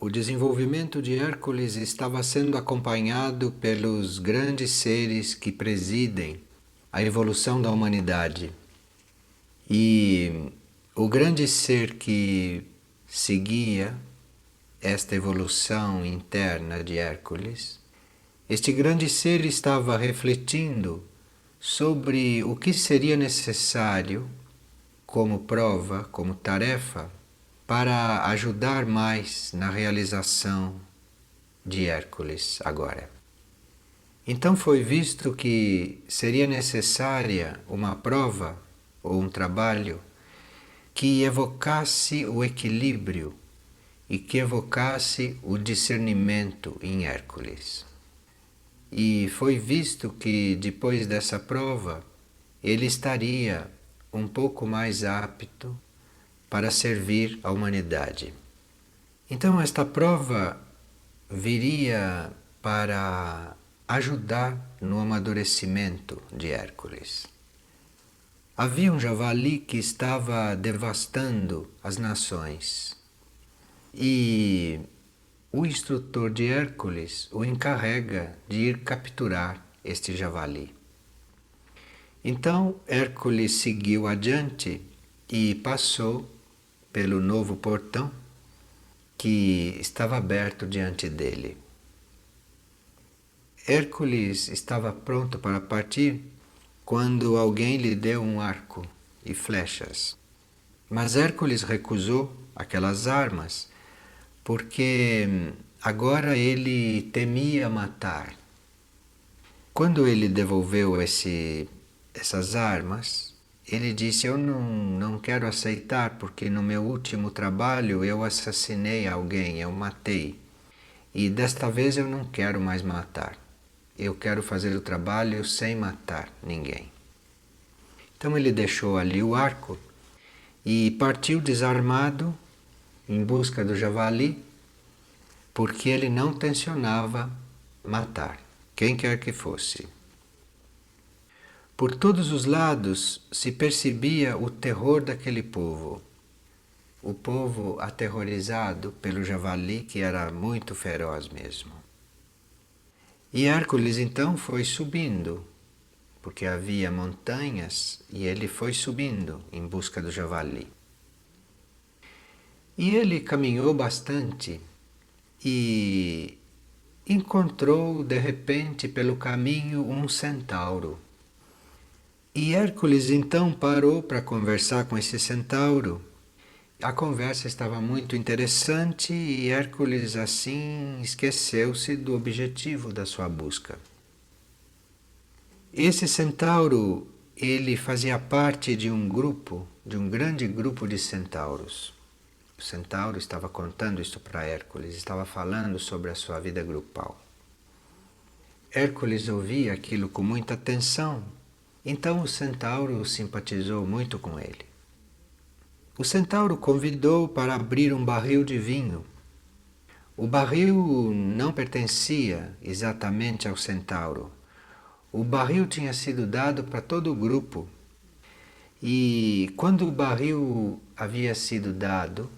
o desenvolvimento de Hércules estava sendo acompanhado pelos grandes seres que presidem a evolução da humanidade. E o grande ser que seguia esta evolução interna de Hércules, este grande ser estava refletindo sobre o que seria necessário como prova, como tarefa, para ajudar mais na realização de Hércules agora. Então foi visto que seria necessária uma prova ou um trabalho que evocasse o equilíbrio e que evocasse o discernimento em Hércules. E foi visto que depois dessa prova ele estaria um pouco mais apto para servir a humanidade. Então esta prova viria para ajudar no amadurecimento de Hércules. Havia um javali que estava devastando as nações e o instrutor de Hércules o encarrega de ir capturar este javali. Então Hércules seguiu adiante e passou pelo novo portão que estava aberto diante dele. Hércules estava pronto para partir quando alguém lhe deu um arco e flechas. Mas Hércules recusou aquelas armas porque agora ele temia matar. Quando ele devolveu essas armas, ele disse: eu não quero aceitar porque no meu último trabalho eu assassinei alguém, eu matei. E desta vez eu não quero mais matar. Eu quero fazer o trabalho sem matar ninguém. Então ele deixou ali o arco e partiu desarmado em busca do javali, porque ele não tencionava matar quem quer que fosse. Por todos os lados se percebia o terror daquele povo. O povo aterrorizado pelo javali, que era muito feroz mesmo. E Hércules então foi subindo, porque havia montanhas, e ele foi subindo em busca do javali. E ele caminhou bastante e encontrou de repente pelo caminho um centauro. E Hércules então parou para conversar com esse centauro. A conversa estava muito interessante e Hércules assim esqueceu-se do objetivo da sua busca. Esse centauro, ele fazia parte de um grupo, de um grande grupo de centauros. O centauro estava contando isso para Hércules, estava falando sobre a sua vida grupal. Hércules ouvia aquilo com muita atenção. Então o centauro simpatizou muito com ele. O centauro convidou para abrir um barril de vinho. O barril não pertencia exatamente ao centauro. O barril tinha sido dado para todo o grupo. E quando o barril havia sido dado,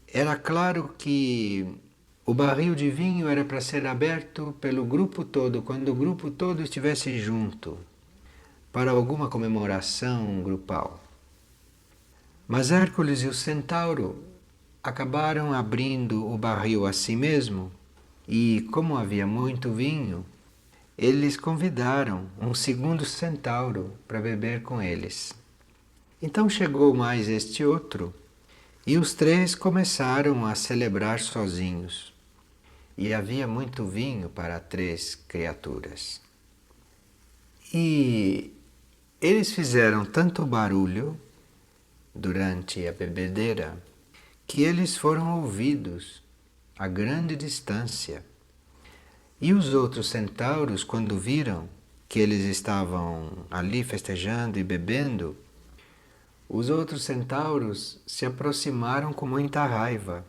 era claro que o barril de vinho era para ser aberto pelo grupo todo, quando o grupo todo estivesse junto, para alguma comemoração grupal. Mas Hércules e o centauro acabaram abrindo o barril a si mesmo e, como havia muito vinho, eles convidaram um segundo centauro para beber com eles. Então chegou mais este outro e os três começaram a celebrar sozinhos. E havia muito vinho para 3 criaturas. E eles fizeram tanto barulho durante a bebedeira que eles foram ouvidos a grande distância. E os outros centauros, quando viram que eles estavam ali festejando e bebendo, os outros centauros se aproximaram com muita raiva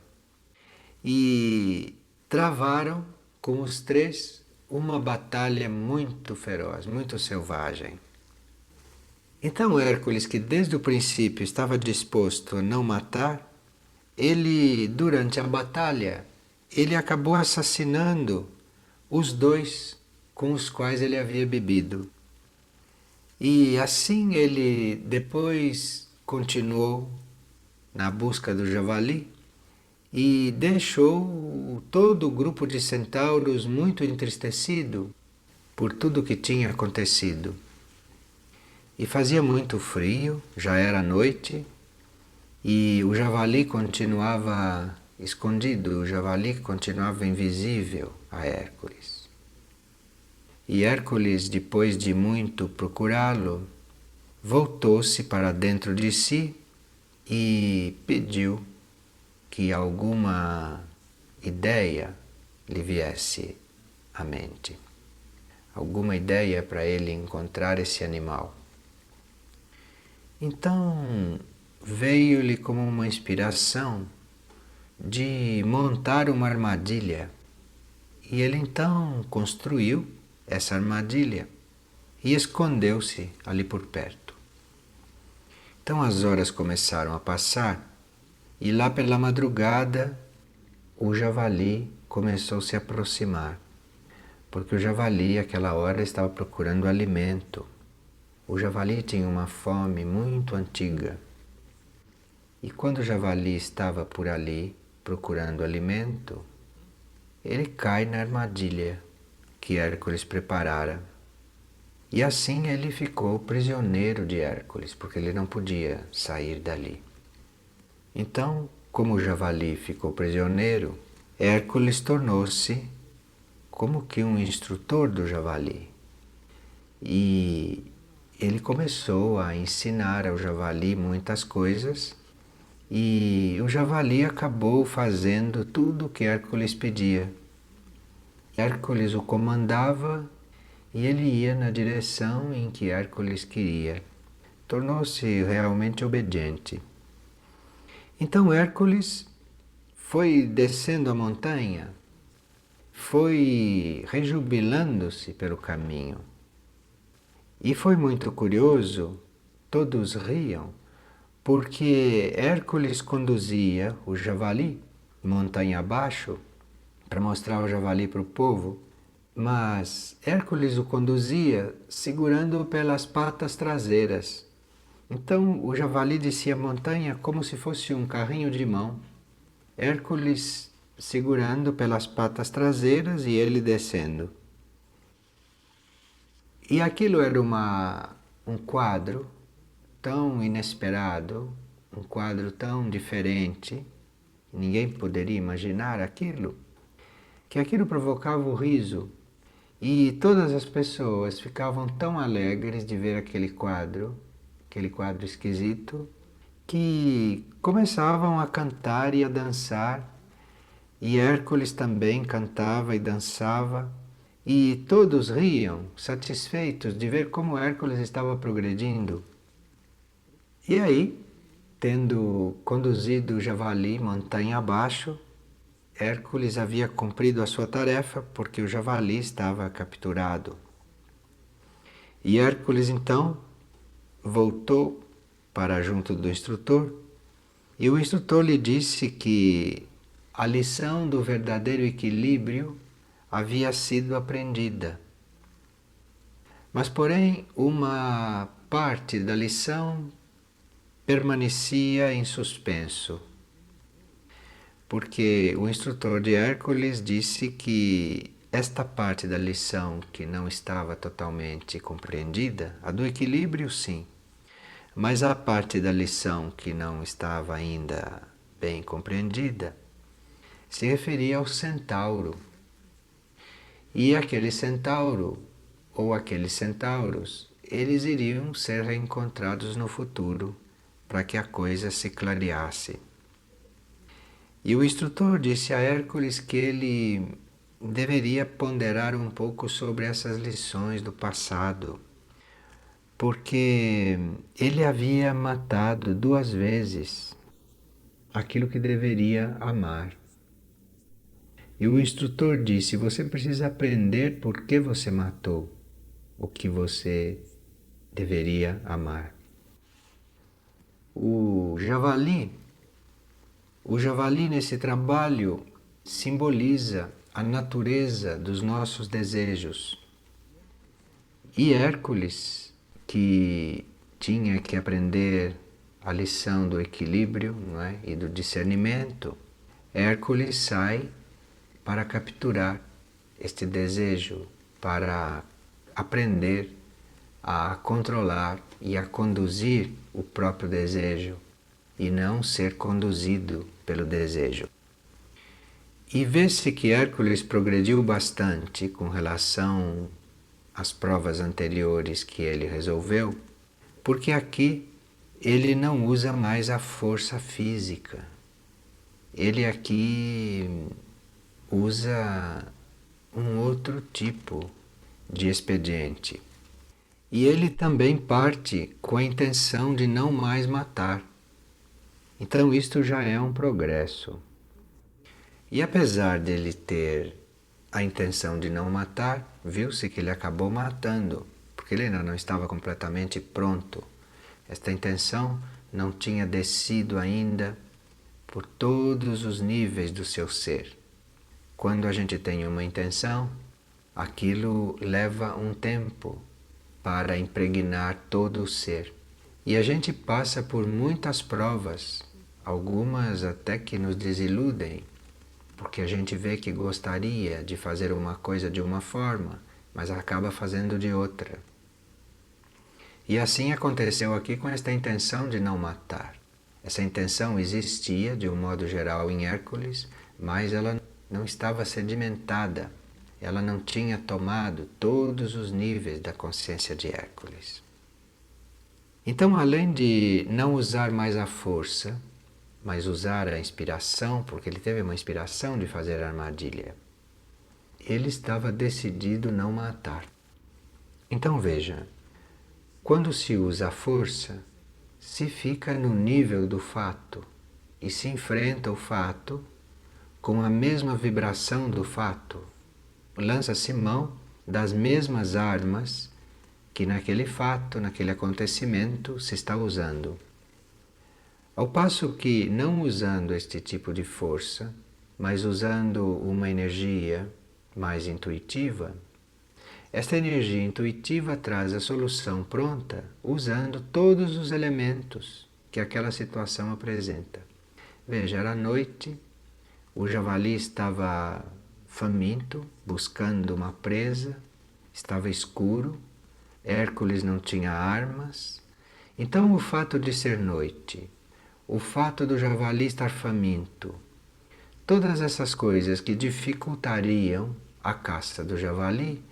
e travaram com os 3 uma batalha muito feroz, muito selvagem. Então Hércules, que desde o princípio estava disposto a não matar, ele, durante a batalha, ele acabou assassinando os dois com os quais ele havia bebido. E assim ele depois continuou na busca do javali e deixou todo o grupo de centauros muito entristecido por tudo que tinha acontecido. E fazia muito frio, já era noite, e o javali continuava escondido, o javali continuava invisível a Hércules. E Hércules, depois de muito procurá-lo, voltou-se para dentro de si e pediu que alguma ideia lhe viesse à mente, alguma ideia para ele encontrar esse animal. Então veio-lhe como uma inspiração de montar uma armadilha. E ele então construiu essa armadilha e escondeu-se ali por perto. Então as horas começaram a passar e lá pela madrugada o javali começou a se aproximar, porque o javali àquela hora estava procurando alimento. O javali tinha uma fome muito antiga. E quando o javali estava por ali procurando alimento, ele cai na armadilha que Hércules preparara. E assim ele ficou prisioneiro de Hércules, porque ele não podia sair dali. Então, como o javali ficou prisioneiro, Hércules tornou-se como que um instrutor do javali. E ele começou a ensinar ao javali muitas coisas e o javali acabou fazendo tudo o que Hércules pedia. Hércules o comandava e ele ia na direção em que Hércules queria. Tornou-se realmente obediente. Então Hércules foi descendo a montanha, foi rejubilando-se pelo caminho. E foi muito curioso, todos riam, porque Hércules conduzia o javali montanha abaixo para mostrar o javali para o povo, mas Hércules o conduzia segurando-o pelas patas traseiras. Então o javali descia a montanha como se fosse um carrinho de mão, Hércules segurando pelas patas traseiras e ele descendo. E aquilo era um quadro tão inesperado, um quadro tão diferente, ninguém poderia imaginar aquilo, que aquilo provocava o riso. E todas as pessoas ficavam tão alegres de ver aquele quadro esquisito, que começavam a cantar e a dançar, e Hércules também cantava e dançava. E todos riam, satisfeitos de ver como Hércules estava progredindo. E aí, tendo conduzido o javali montanha abaixo, Hércules havia cumprido a sua tarefa porque o javali estava capturado. E Hércules então voltou para junto do instrutor e o instrutor lhe disse que a lição do verdadeiro equilíbrio havia sido aprendida. Mas, porém, uma parte da lição permanecia em suspenso, porque o instrutor de Hércules disse que esta parte da lição que não estava totalmente compreendida, a do equilíbrio, sim, mas a parte da lição que não estava ainda bem compreendida se referia ao centauro. E aquele centauro, ou aqueles centauros, eles iriam ser reencontrados no futuro, para que a coisa se clareasse. E o instrutor disse a Hércules que ele deveria ponderar um pouco sobre essas lições do passado, porque ele havia matado 2 vezes aquilo que deveria amar. E o instrutor disse: você precisa aprender por que você matou o que você deveria amar. O javali nesse trabalho simboliza a natureza dos nossos desejos. E Hércules, que tinha que aprender a lição do equilíbrio, não é? E do discernimento, Hércules sai para capturar este desejo, para aprender a controlar e a conduzir o próprio desejo e não ser conduzido pelo desejo. E vê-se que Hércules progrediu bastante com relação às provas anteriores que ele resolveu, porque aqui ele não usa mais a força física. Ele aqui usa um outro tipo de expediente. E ele também parte com a intenção de não mais matar. Então isto já é um progresso. E apesar dele ter a intenção de não matar, viu-se que ele acabou matando, porque ele ainda não estava completamente pronto. Esta intenção não tinha descido ainda por todos os níveis do seu ser. Quando a gente tem uma intenção, aquilo leva um tempo para impregnar todo o ser. E a gente passa por muitas provas, algumas até que nos desiludem, porque a gente vê que gostaria de fazer uma coisa de uma forma, mas acaba fazendo de outra. E assim aconteceu aqui com esta intenção de não matar. Essa intenção existia de um modo geral em Hércules, mas ela não estava sedimentada. Ela não tinha tomado todos os níveis da consciência de Hércules. Então, além de não usar mais a força, mas usar a inspiração, porque ele teve uma inspiração de fazer a armadilha, ele estava decidido não matar. Então veja, quando se usa a força, se fica no nível do fato e se enfrenta o fato com a mesma vibração do fato. Lança-se mão das mesmas armas que naquele fato, naquele acontecimento se está usando. Ao passo que, não usando este tipo de força, mas usando uma energia mais intuitiva, esta energia intuitiva traz a solução pronta usando todos os elementos que aquela situação apresenta. Veja, era noite, o javali estava faminto, buscando uma presa, estava escuro, Hércules não tinha armas. Então o fato de ser noite, o fato do javali estar faminto, todas essas coisas que dificultariam a caça do javali,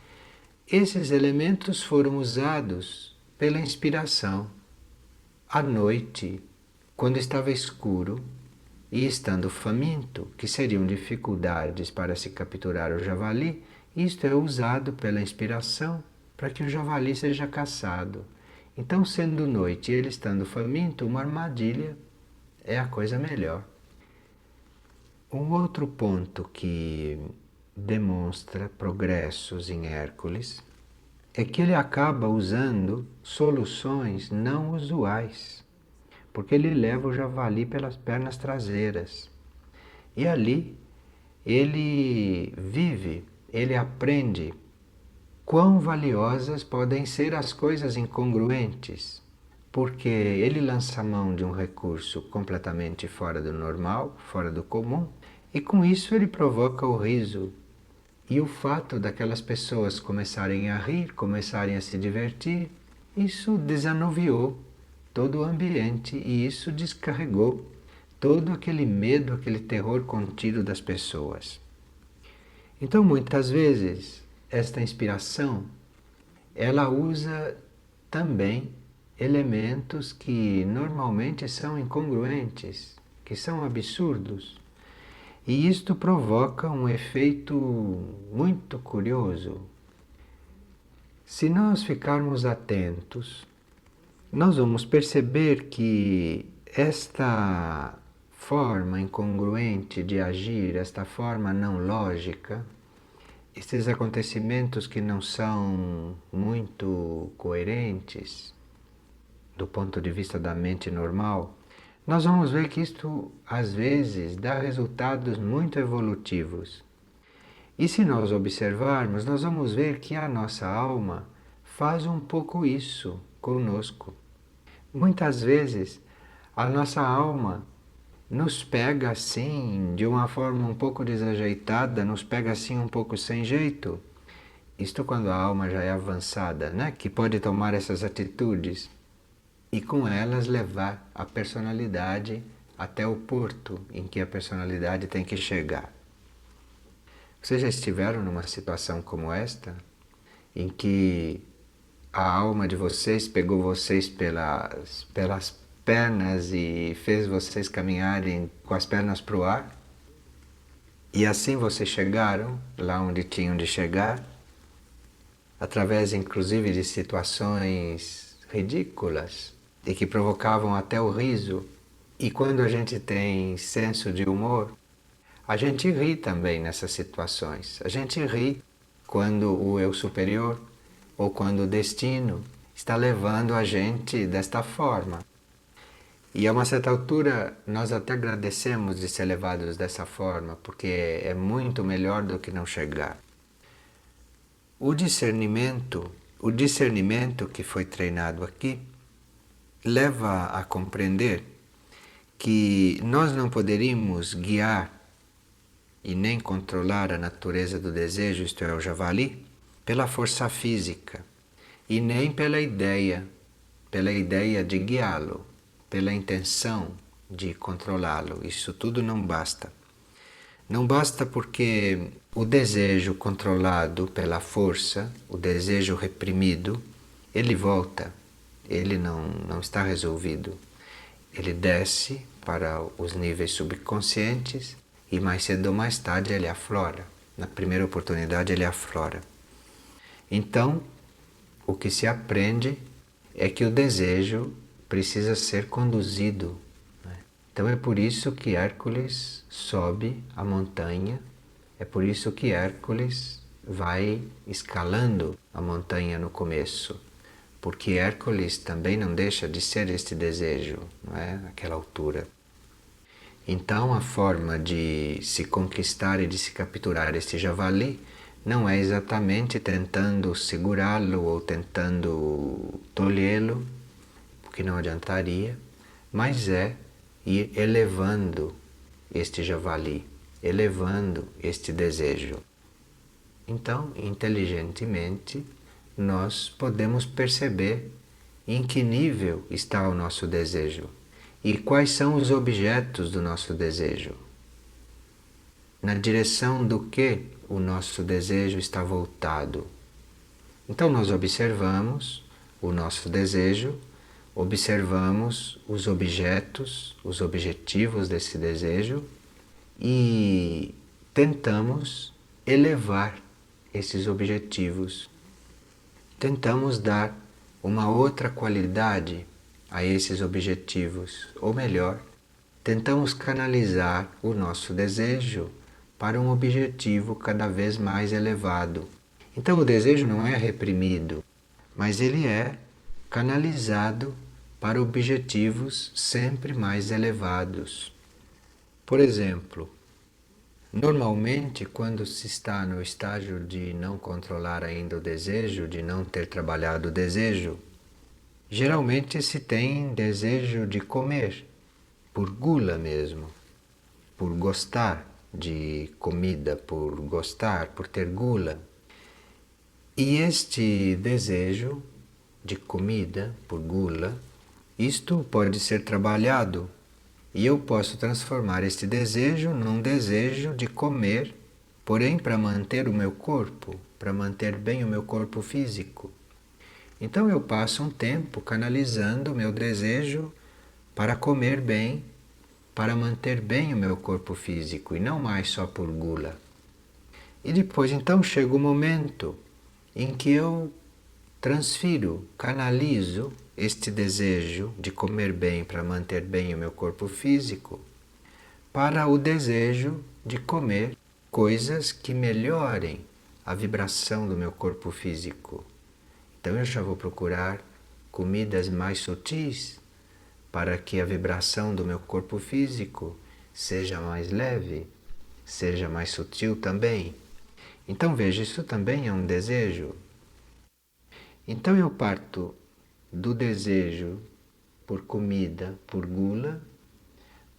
esses elementos foram usados pela inspiração. À noite, quando estava escuro e estando faminto, que seriam dificuldades para se capturar o javali, isto é usado pela inspiração para que o javali seja caçado. Então, sendo noite e ele estando faminto, uma armadilha é a coisa melhor. Um outro ponto que demonstra progressos em Hércules é que ele acaba usando soluções não usuais, porque ele leva o javali pelas pernas traseiras. E ali ele vive, ele aprende quão valiosas podem ser as coisas incongruentes, porque ele lança mão de um recurso completamente fora do normal, fora do comum, e com isso ele provoca o riso. E o fato daquelas pessoas começarem a rir, começarem a se divertir, isso desanuviou todo o ambiente e isso descarregou todo aquele medo, aquele terror contido das pessoas. Então, muitas vezes, esta inspiração, ela usa também elementos que normalmente são incongruentes, que são absurdos. E isto provoca um efeito muito curioso. Se nós ficarmos atentos, nós vamos perceber que esta forma incongruente de agir, esta forma não lógica, estes acontecimentos que não são muito coerentes do ponto de vista da mente normal, nós vamos ver que isto às vezes dá resultados muito evolutivos. E se nós observarmos, nós vamos ver que a nossa alma faz um pouco isso conosco. Muitas vezes a nossa alma nos pega assim, de uma forma um pouco desajeitada, nos pega assim um pouco sem jeito. Isto quando a alma já é avançada, né? Que pode tomar essas atitudes e com elas levar a personalidade até o porto em que a personalidade tem que chegar. Vocês já estiveram numa situação como esta, em que a alma de vocês pegou vocês pelas pernas e fez vocês caminharem com as pernas para o ar? E assim vocês chegaram lá onde tinham de chegar, através inclusive de situações ridículas e que provocavam até o riso. E quando a gente tem senso de humor, a gente ri também nessas situações. A gente ri quando o eu superior ou quando o destino está levando a gente desta forma. E a uma certa altura nós até agradecemos de ser levados dessa forma, porque é muito melhor do que não chegar. O discernimento que foi treinado aqui leva a compreender que nós não poderíamos guiar e nem controlar a natureza do desejo, isto é, o javali, pela força física e nem pela ideia de guiá-lo, pela intenção de controlá-lo. Isso tudo não basta. Não basta porque o desejo controlado pela força, o desejo reprimido, ele volta, ele não está resolvido. Ele desce para os níveis subconscientes e mais cedo ou mais tarde ele aflora. Na primeira oportunidade ele aflora. Então, o que se aprende é que o desejo precisa ser conduzido. Então é por isso que Hércules sobe a montanha, é por isso que Hércules vai escalando a montanha no começo, porque Hércules também não deixa de ser este desejo, não é? Aquela altura. Então a forma de se conquistar e de se capturar este javali não é exatamente tentando segurá-lo ou tentando tolhê-lo, porque não adiantaria, mas é ir elevando este javali, elevando este desejo. Então, inteligentemente, nós podemos perceber em que nível está o nosso desejo e quais são os objetos do nosso desejo. Na direção do que o nosso desejo está voltado. Então, nós observamos o nosso desejo, observamos os objetos, os objetivos desse desejo e tentamos elevar esses objetivos. Tentamos dar uma outra qualidade a esses objetivos, ou melhor, tentamos canalizar o nosso desejo para um objetivo cada vez mais elevado. Então o desejo não é reprimido, mas ele é canalizado para objetivos sempre mais elevados. Por exemplo, normalmente quando se está no estágio de não controlar ainda o desejo, de não ter trabalhado o desejo, geralmente se tem desejo de comer, por gula mesmo, por gostar de comida, por gostar, por ter gula. E este desejo de comida, por gula, isto pode ser trabalhado e eu posso transformar este desejo num desejo de comer, porém para manter o meu corpo, para manter bem o meu corpo físico. Então eu passo um tempo canalizando o meu desejo para comer bem, para manter bem o meu corpo físico e não mais só por gula. E depois então chega o momento em que eu transfiro, canalizo este desejo de comer bem para manter bem o meu corpo físico para o desejo de comer coisas que melhorem a vibração do meu corpo físico. Então eu já vou procurar comidas mais sutis para que a vibração do meu corpo físico seja mais leve, seja mais sutil também. Então veja, isso também é um desejo. Então eu parto do desejo por comida, por gula,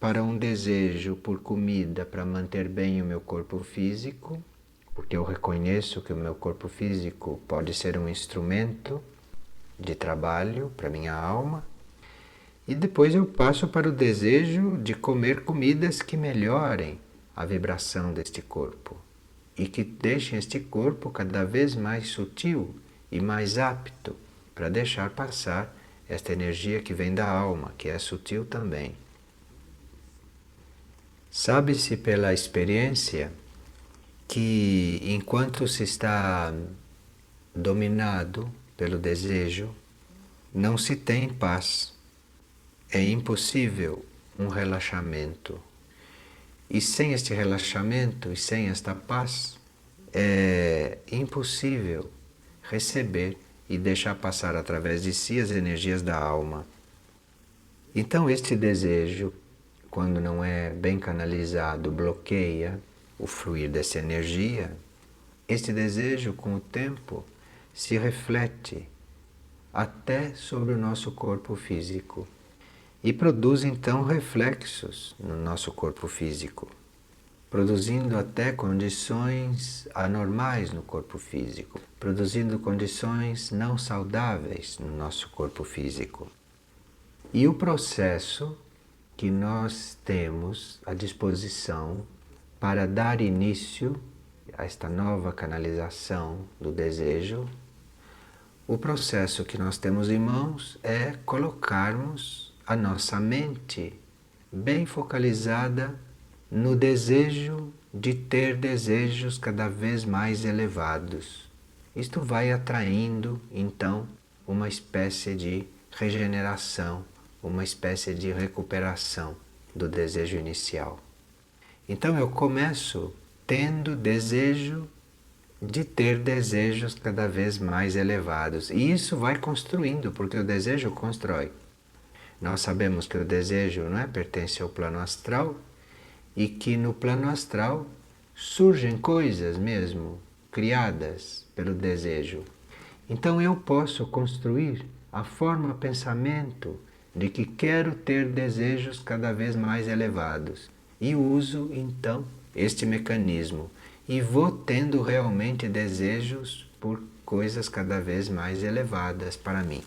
para um desejo por comida para manter bem o meu corpo físico, porque eu reconheço que o meu corpo físico pode ser um instrumento de trabalho para minha alma. E depois eu passo para o desejo de comer comidas que melhorem a vibração deste corpo e que deixem este corpo cada vez mais sutil e mais apto para deixar passar esta energia que vem da alma, que é sutil também. Sabe-se pela experiência que enquanto se está dominado pelo desejo, não se tem paz. É impossível um relaxamento. E sem este relaxamento e sem esta paz, é impossível receber e deixar passar através de si as energias da alma. Então este desejo, quando não é bem canalizado, bloqueia o fluir dessa energia. Este desejo, com o tempo, se reflete até sobre o nosso corpo físico e produz então reflexos no nosso corpo físico, produzindo até condições anormais no corpo físico, produzindo condições não saudáveis no nosso corpo físico. E o processo que nós temos à disposição para dar início a esta nova canalização do desejo, o processo que nós temos em mãos é colocarmos a nossa mente bem focalizada no desejo de ter desejos cada vez mais elevados. Isto vai atraindo, então, uma espécie de regeneração, uma espécie de recuperação do desejo inicial. Então eu começo tendo desejo de ter desejos cada vez mais elevados. E isso vai construindo, porque o desejo constrói. Nós sabemos que o desejo não é pertence ao plano astral e que no plano astral surgem coisas mesmo criadas pelo desejo. Então eu posso construir a forma pensamento de que quero ter desejos cada vez mais elevados e uso então este mecanismo e vou tendo realmente desejos por coisas cada vez mais elevadas para mim.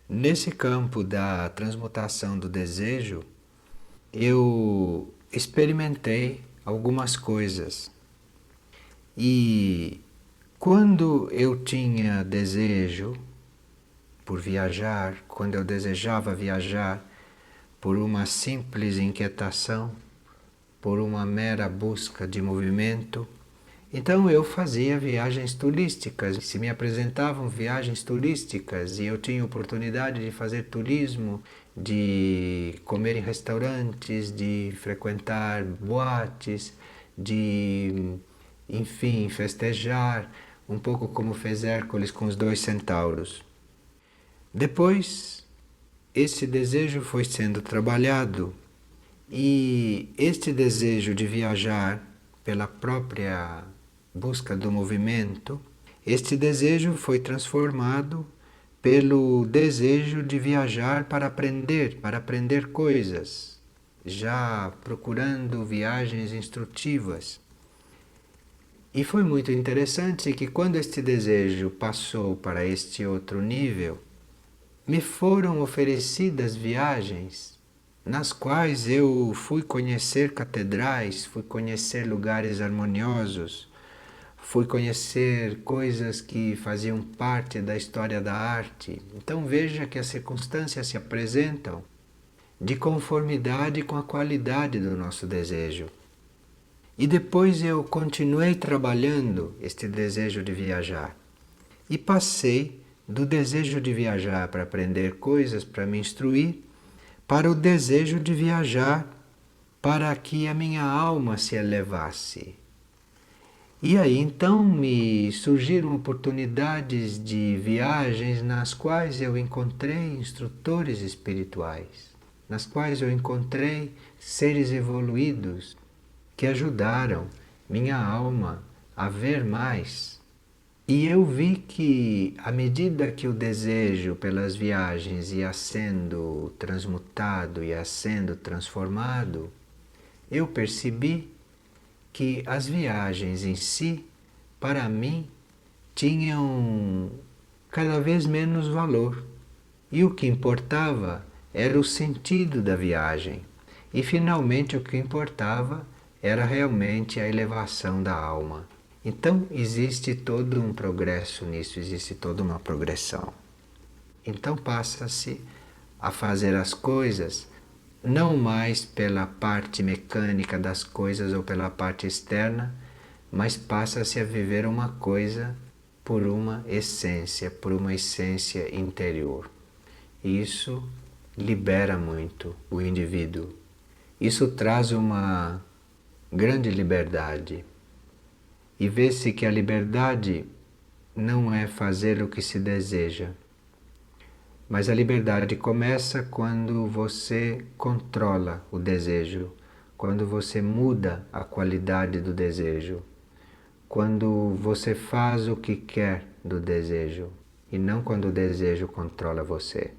Nesse campo da transmutação do desejo, eu experimentei algumas coisas. E quando eu tinha desejo por viajar, quando eu desejava viajar por uma simples inquietação, por uma mera busca de movimento, então eu fazia viagens turísticas. Se me apresentavam viagens turísticas e eu tinha oportunidade de fazer turismo, de comer em restaurantes, de frequentar boates, de, enfim, festejar, um pouco como fez Hércules com os 2 centauros. Depois, esse desejo foi sendo trabalhado e este desejo de viajar pela própria busca do movimento, este desejo foi transformado pelo desejo de viajar para aprender coisas, já procurando viagens instrutivas. E foi muito interessante que quando este desejo passou para este outro nível, me foram oferecidas viagens nas quais eu fui conhecer catedrais, fui conhecer lugares harmoniosos, fui conhecer coisas que faziam parte da história da arte. Então veja que as circunstâncias se apresentam de conformidade com a qualidade do nosso desejo. E depois eu continuei trabalhando este desejo de viajar. E passei do desejo de viajar para aprender coisas, para me instruir, para o desejo de viajar para que a minha alma se elevasse. E aí então me surgiram oportunidades de viagens nas quais eu encontrei instrutores espirituais, nas quais eu encontrei seres evoluídos que ajudaram minha alma a ver mais. E eu vi que, à medida que o desejo pelas viagens ia sendo transmutado, ia sendo transformado, eu percebi que as viagens em si, para mim, tinham cada vez menos valor. E o que importava era o sentido da viagem. E finalmente o que importava era realmente a elevação da alma. Então existe todo um progresso nisso, existe toda uma progressão. Então passa-se a fazer as coisas não mais pela parte mecânica das coisas ou pela parte externa, mas passa-se a viver uma coisa por uma essência interior. Isso libera muito o indivíduo. Isso traz uma grande liberdade. E vê-se que a liberdade não é fazer o que se deseja, mas a liberdade começa quando você controla o desejo, quando você muda a qualidade do desejo, quando você faz o que quer do desejo e não quando o desejo controla você.